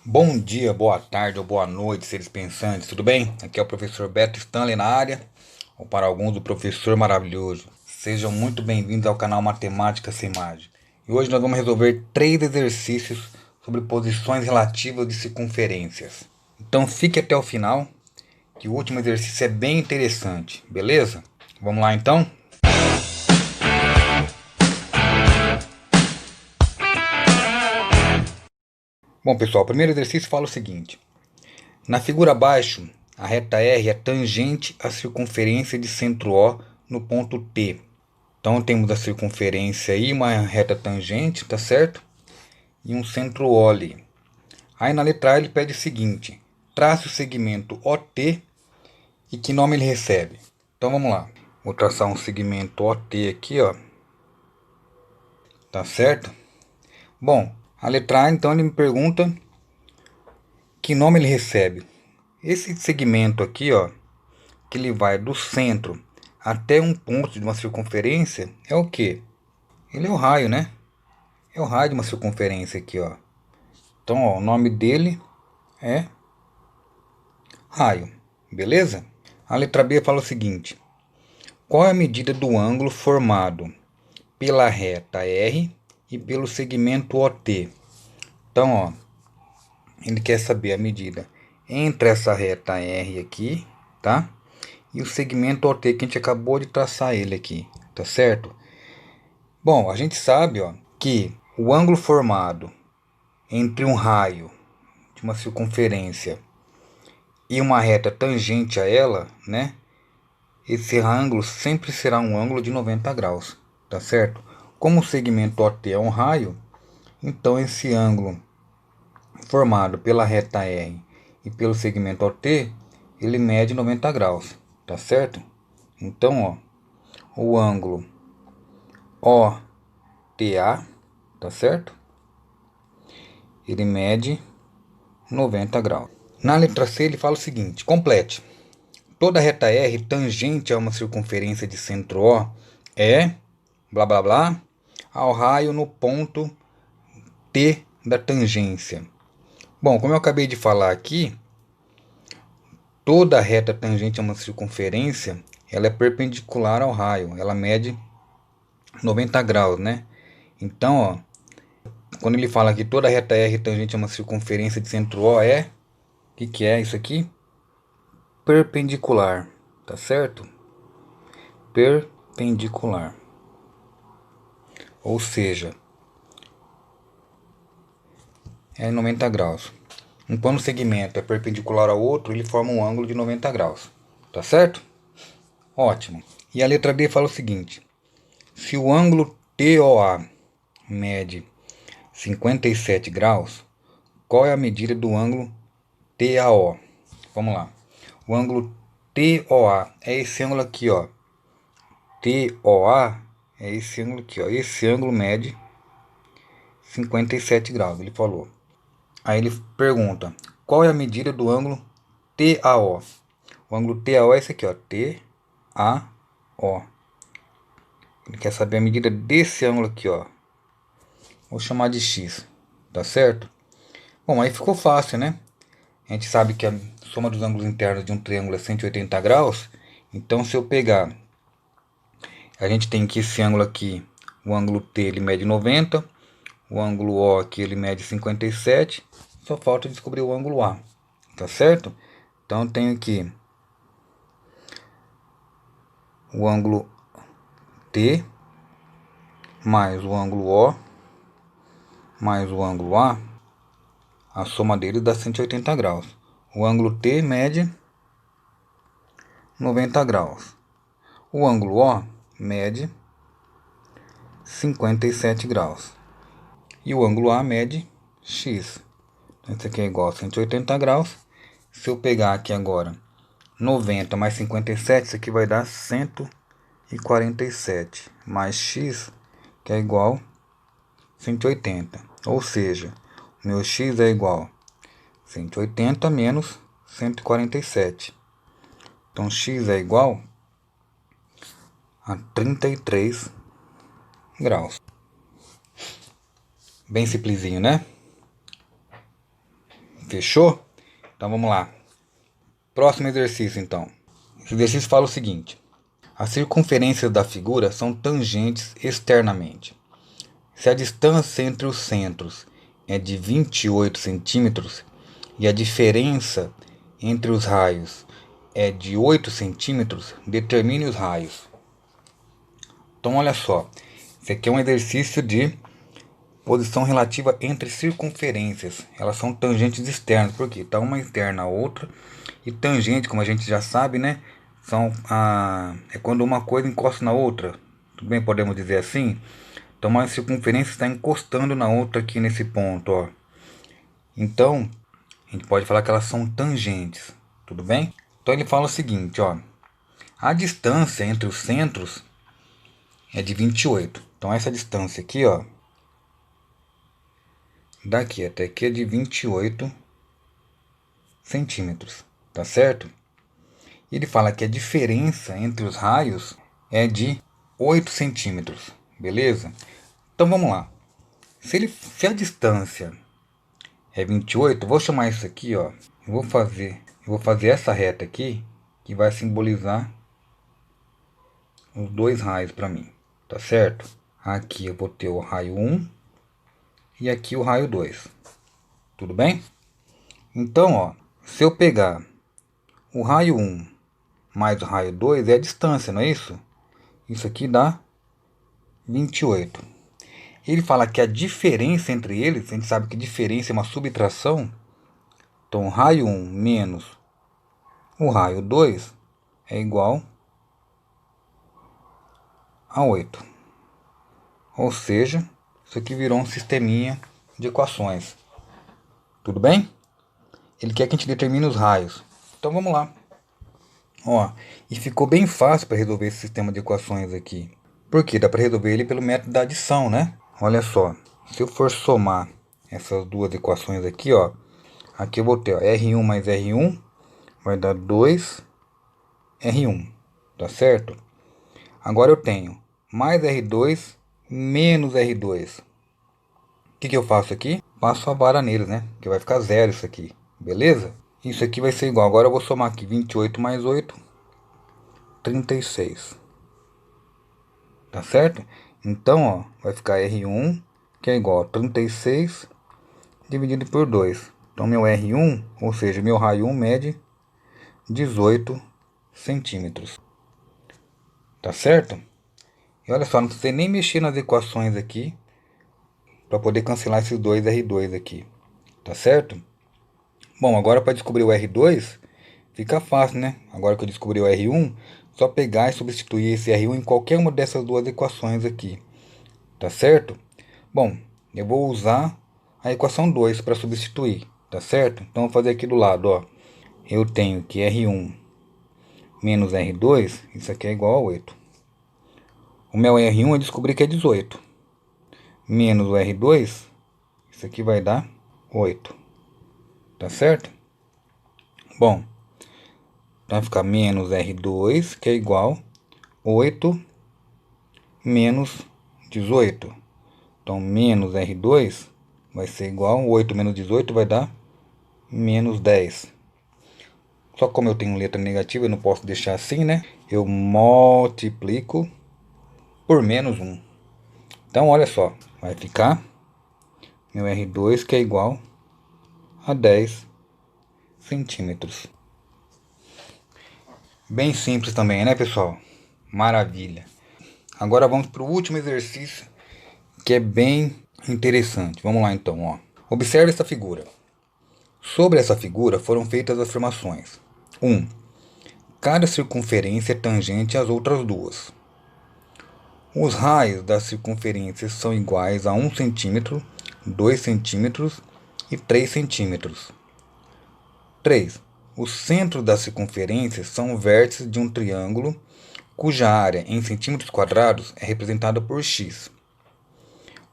Bom dia, boa tarde ou boa noite, seres pensantes, tudo bem? Aqui é o professor Beto Stanley na área, ou para alguns o professor maravilhoso. Sejam muito bem-vindos ao canal Matemática Sem Mágica. E hoje nós vamos resolver três exercícios sobre posições relativas de circunferências. Então fique até o final, que o último exercício é bem interessante, beleza? Vamos lá então? Bom pessoal, o primeiro exercício fala o seguinte. Na figura abaixo, a reta R é tangente à circunferência de centro O no ponto T. Então temos a circunferência aí, uma reta tangente, tá certo? E um centro O ali. Aí na letra A ele pede o seguinte: trace o segmento OT e que nome ele recebe. Então vamos lá. Vou traçar um segmento OT aqui, ó. Tá certo? Bom, a letra A então ele me pergunta que nome ele recebe. Esse segmento aqui, ó, que ele vai do centro até um ponto de uma circunferência, é o que? Ele é o raio, né? É o raio de uma circunferência aqui, ó. Então, ó, o nome dele é raio, beleza? A letra B fala o seguinte: qual é a medida do ângulo formado pela reta R e pelo segmento OT? Então, ó, ele quer saber a medida entre essa reta R aqui, tá? E o segmento OT que a gente acabou de traçar ele aqui, tá certo? Bom, a gente sabe, ó, que o ângulo formado entre um raio de uma circunferência e uma reta tangente a ela, né? Esse ângulo sempre será um ângulo de 90 graus, tá certo? Como o segmento OT é um raio, então esse ângulo formado pela reta R e pelo segmento OT, ele mede 90 graus, tá certo? Então, ó, o ângulo OTA, tá certo? Ele mede 90 graus. Na letra C ele fala o seguinte: complete. Toda reta R tangente a uma circunferência de centro O é blá blá blá ao raio no ponto T da tangência. Bom, como eu acabei de falar aqui, toda reta tangente a uma circunferência, ela é perpendicular ao raio, ela mede 90 graus, né? Então, ó, quando ele fala que toda reta R tangente a uma circunferência de centro O é, o que é isso aqui? Perpendicular, tá certo? Perpendicular. Ou seja, é 90 graus. Quando o segmento é perpendicular ao outro, ele forma um ângulo de 90 graus. Tá certo? Ótimo. E a letra D fala o seguinte: se o ângulo TOA mede 57 graus, qual é a medida do ângulo TAO? Vamos lá. O ângulo TOA é esse ângulo aqui, ó. TOA é esse ângulo aqui, ó. Esse ângulo mede 57 graus, ele falou. Aí ele pergunta: qual é a medida do ângulo TAO? O ângulo TAO é esse aqui, ó. TAO. Ele quer saber a medida desse ângulo aqui, ó. Vou chamar de X, tá certo? Bom, aí ficou fácil, né? A gente sabe que a soma dos ângulos internos de um triângulo é 180 graus. Então, se eu pegar, a gente tem que esse ângulo aqui, o ângulo T, ele mede 90. O ângulo O aqui, ele mede 57. Só falta descobrir o ângulo A, tá certo? Então, eu tenho aqui o ângulo T mais o ângulo O mais o ângulo a soma deles dá 180 graus. O ângulo T mede 90 graus. O ângulo O mede 57 graus. E o ângulo A mede X. Então, isso aqui é igual a 180 graus. Se eu pegar aqui agora 90 mais 57, isso aqui vai dar 147 mais X, que é igual a 180. Ou seja, o meu X é igual a 180 menos 147. Então, X é igual a 33 graus. Bem simplesinho, né? Fechou? Então vamos lá. Próximo exercício então. Esse exercício fala o seguinte. As circunferências da figura são tangentes externamente. Se a distância entre os centros é de 28 centímetros e a diferença entre os raios é de 8 centímetros, determine os raios. Então olha só, esse aqui é um exercício de posição relativa entre circunferências. Elas são tangentes externas, porque está uma externa a outra. E tangente, como a gente já sabe, né? É quando uma coisa encosta na outra. Tudo bem, podemos dizer assim? Então uma circunferência está encostando na outra aqui nesse ponto, ó. Então, a gente pode falar que elas são tangentes, tudo bem? Então ele fala o seguinte, ó. A distância entre os centros é de 28. Então essa distância aqui, ó, daqui até aqui é de 28 centímetros, tá certo? E ele fala que a diferença entre os raios é de 8 centímetros, beleza? Então vamos lá. Se a distância é 28, eu vou chamar isso aqui, ó. Eu vou fazer essa reta aqui, que vai simbolizar os dois raios para mim, tá certo? Aqui eu vou ter o raio 1 e aqui o raio 2. Tudo bem? Então, ó, se eu pegar o raio 1 mais o raio 2 é a distância, não é isso? Isso aqui dá 28. Ele fala que a diferença entre eles, a gente sabe que diferença é uma subtração. Então, o raio 1 menos o raio 2 é igual a 8. Ou seja, isso aqui virou um sisteminha de equações. Tudo bem? Ele quer que a gente determine os raios. Então vamos lá. Ó, e ficou bem fácil para resolver esse sistema de equações aqui. Porque dá para resolver ele pelo método da adição, né? Olha só, se eu for somar essas duas equações aqui, ó, aqui eu vou ter ó, R1 mais R1 vai dar 2R1, tá certo? Agora eu tenho mais R2 menos R2. O que eu faço aqui? Passo a vara neles, né? Que vai ficar zero isso aqui, beleza? Isso aqui vai ser igual, agora eu vou somar aqui 28 mais 8, 36. Tá certo? Então, ó, vai ficar R1, que é igual a 36 dividido por 2. Então, meu R1, ou seja, meu raio 1 mede 18 centímetros. Tá certo? E olha só, não precisa nem mexer nas equações aqui para poder cancelar esses dois R2 aqui. Tá certo? Bom, agora para descobrir o R2, fica fácil, né? Agora que eu descobri o R1, só pegar e substituir esse R1 em qualquer uma dessas duas equações aqui. Tá certo? Bom, eu vou usar a equação 2 para substituir, tá certo? Então vou fazer aqui do lado, ó. Eu tenho que R1 menos R2, isso aqui é igual a 8. O meu R1 eu descobri que é 18. Menos o R2, isso aqui vai dar 8. Tá certo? Bom, então vai ficar menos R2, que é igual a 8 menos 18. Então, menos R2 vai ser igual a 8 menos 18 vai dar menos 10. Só que como eu tenho letra negativa, eu não posso deixar assim, né? Eu multiplico por menos 1. Então, olha só, vai ficar meu R2 que é igual a 10 centímetros. Bem simples também, né, pessoal? Maravilha. Agora vamos para o último exercício, que é bem interessante. Vamos lá então, ó. Observe essa figura. Sobre essa figura foram feitas as afirmações. 1. Cada circunferência é tangente às outras duas. Os raios das circunferências são iguais a 1 centímetro, 2 centímetros e 3 centímetros. 3. Os centros das circunferências são vértices de um triângulo cuja área em centímetros quadrados é representada por x.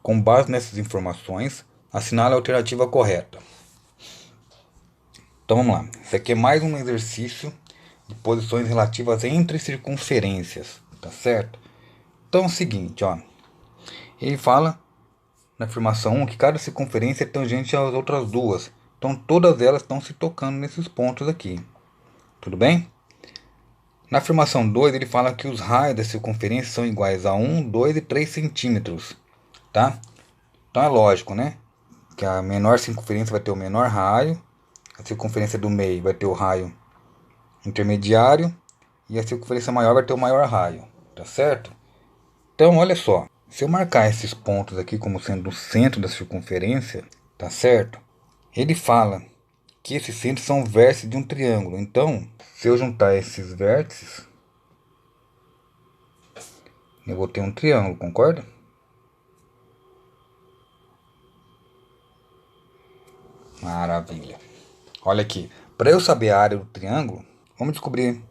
Com base nessas informações, assinale a alternativa correta. Então vamos lá. Isso aqui é mais um exercício de posições relativas entre circunferências, tá certo? Então é o seguinte, ó. Ele fala na afirmação 1 que cada circunferência é tangente às outras duas. Então todas elas estão se tocando nesses pontos aqui. Tudo bem? Na afirmação 2, ele fala que os raios da circunferência são iguais a 1, 2 e 3 centímetros. Tá? Então é lógico, né? Que a menor circunferência vai ter o menor raio, a circunferência do meio vai ter o raio intermediário e a circunferência maior vai ter o maior raio. Tá certo? Então olha só, se eu marcar esses pontos aqui como sendo o centro da circunferência, tá certo? Ele fala que esses centros são vértices de um triângulo. Então, se eu juntar esses vértices, eu vou ter um triângulo, concorda? Maravilha. Olha aqui, para eu saber a área do triângulo, vamos descobrir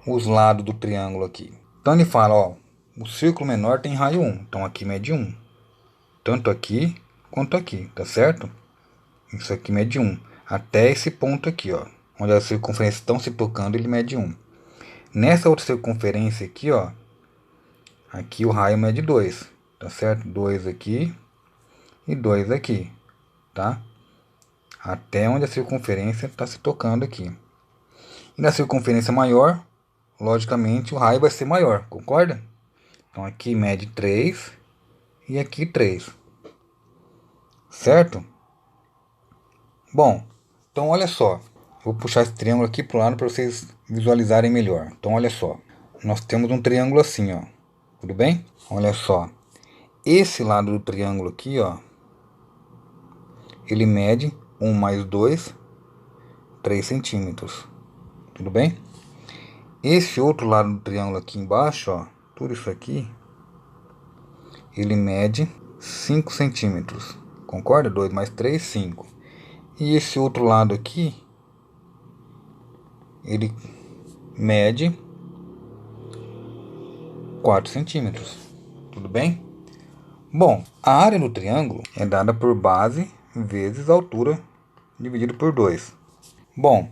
os lados do triângulo aqui. Então ele fala, ó, o círculo menor tem raio 1, então aqui mede 1. Tanto aqui quanto aqui, tá certo? Isso aqui mede 1. Até esse ponto aqui, ó, onde as circunferências estão se tocando, ele mede 1. Nessa outra circunferência aqui, ó, aqui o raio mede 2, tá certo? 2 aqui e 2 aqui, tá? Até onde a circunferência está se tocando aqui. E na circunferência maior, logicamente, o raio vai ser maior, concorda? Então aqui mede 3 e aqui 3, certo? Bom, então olha só. Vou puxar esse triângulo aqui para o lado para vocês visualizarem melhor. Então olha só. Nós temos um triângulo assim, ó. Tudo bem? Olha só. Esse lado do triângulo aqui, ó, ele mede 1 mais 2, 3 centímetros. Tudo bem? Esse outro lado do triângulo aqui embaixo, ó, tudo isso aqui, ele mede 5 centímetros. Concorda? 2 mais 3, 5. E esse outro lado aqui, ele mede 4 centímetros. Tudo bem? Bom, a área do triângulo é dada por base vezes altura dividido por 2. Bom,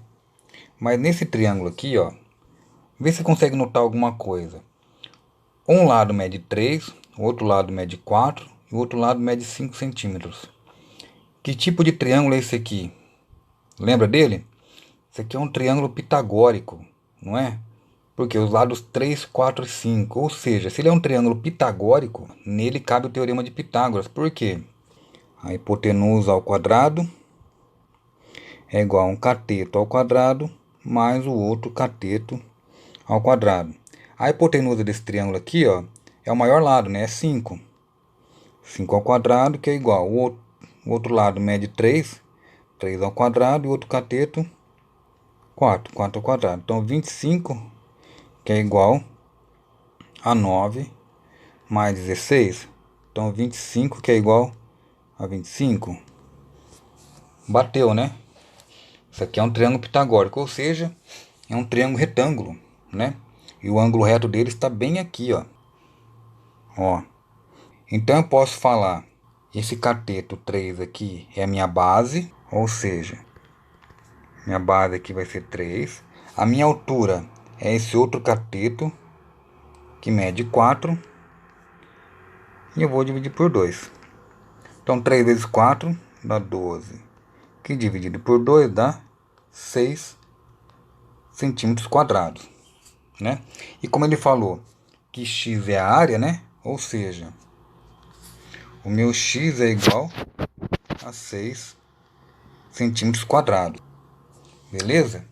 mas nesse triângulo aqui, ó, vê se consegue notar alguma coisa. Um lado mede 3, o outro lado mede 4 e o outro lado mede 5 centímetros. Que tipo de triângulo é esse aqui? Lembra dele? Esse aqui é um triângulo pitagórico, não é? Porque os lados 3, 4 e 5. Ou seja, se ele é um triângulo pitagórico, nele cabe o teorema de Pitágoras. Por quê? A hipotenusa ao quadrado é igual a um cateto ao quadrado mais o outro cateto ao quadrado. A hipotenusa desse triângulo aqui, ó, é o maior lado, né? É 5. 5 ao quadrado, que é igual. O outro lado mede 3. 3 ao quadrado e o outro cateto 4. 4 ao quadrado. Então 25, que é igual a 9 mais 16. Então 25, que é igual a 25. Bateu, né? Isso aqui é um triângulo pitagórico, ou seja, é um triângulo retângulo, né? E o ângulo reto dele está bem aqui, ó. Ó. Então eu posso falar, esse cateto 3 aqui é a minha base, ou seja, minha base aqui vai ser 3. A minha altura é esse outro cateto, que mede 4. E eu vou dividir por 2. Então 3 vezes 4 dá 12. Que dividido por 2 dá 6 centímetros quadrados, né? E como ele falou que x é a área, né? Ou seja, o meu x é igual a 6 centímetros quadrados. Beleza?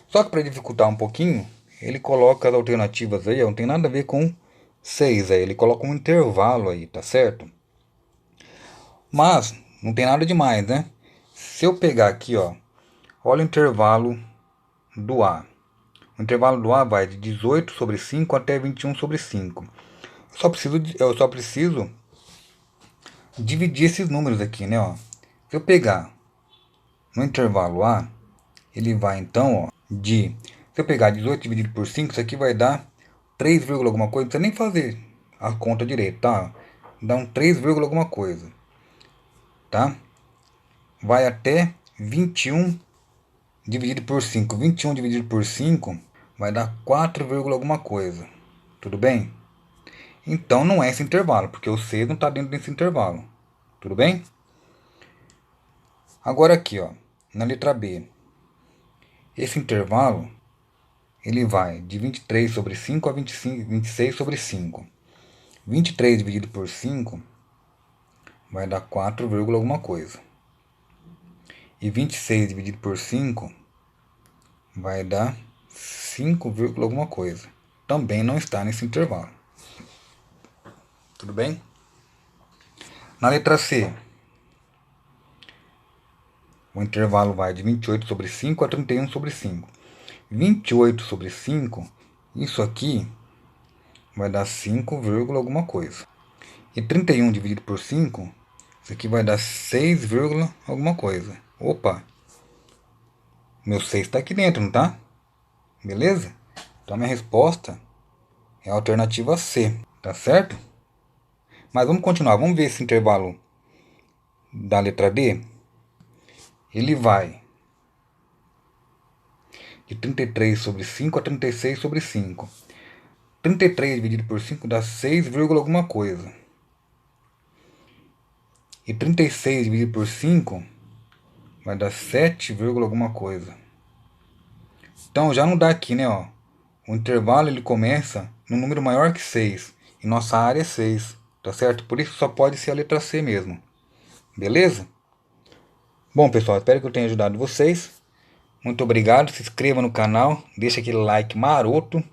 Só que para dificultar um pouquinho, ele coloca as alternativas aí, ó, não tem nada a ver com 6 aí, ele coloca um intervalo aí, tá certo? Mas não tem nada demais, né? Se eu pegar aqui, ó, olha o intervalo do A. O intervalo do A vai de 18 sobre 5 até 21 sobre 5. Eu só preciso dividir esses números aqui, né? Ó. Se eu pegar no intervalo A, ele vai então, ó, se eu pegar 18 dividido por 5, isso aqui vai dar 3, alguma coisa. Não precisa nem fazer a conta direito, tá? Dá um 3, alguma coisa, tá? Vai até 21 dividido por 5. 21 dividido por 5 vai dar 4, alguma coisa. Tudo bem? Então não é esse intervalo, porque o 6 não está dentro desse intervalo. Tudo bem? Agora aqui, ó, na letra B, esse intervalo ele vai de 23 sobre 5 a 26 sobre 5. 23 dividido por 5 vai dar 4, alguma coisa. E 26 dividido por 5 vai dar 5, alguma coisa. Também não está nesse intervalo. Tudo bem? Na letra C, o intervalo vai de 28 sobre 5 a 31 sobre 5. 28 sobre 5, isso aqui vai dar 5, alguma coisa. E 31 dividido por 5, isso aqui vai dar 6, alguma coisa. Opa! Meu 6 está aqui dentro, não tá? Beleza? Então minha resposta é a alternativa C, tá certo? Mas vamos continuar, vamos ver esse intervalo da letra D. Ele vai de 33 sobre 5 a 36 sobre 5. 33 dividido por 5 dá 6, alguma coisa. E 36 dividido por 5 vai dar 7, alguma coisa. Então já não dá aqui, né? Ó. O intervalo ele começa no número maior que 6. E nossa área é 6. Tá certo? Por isso só pode ser a letra C mesmo. Beleza? Bom, pessoal, espero que eu tenha ajudado vocês. Muito obrigado. Se inscreva no canal. Deixa aquele like maroto.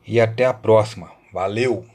E até a próxima. Valeu!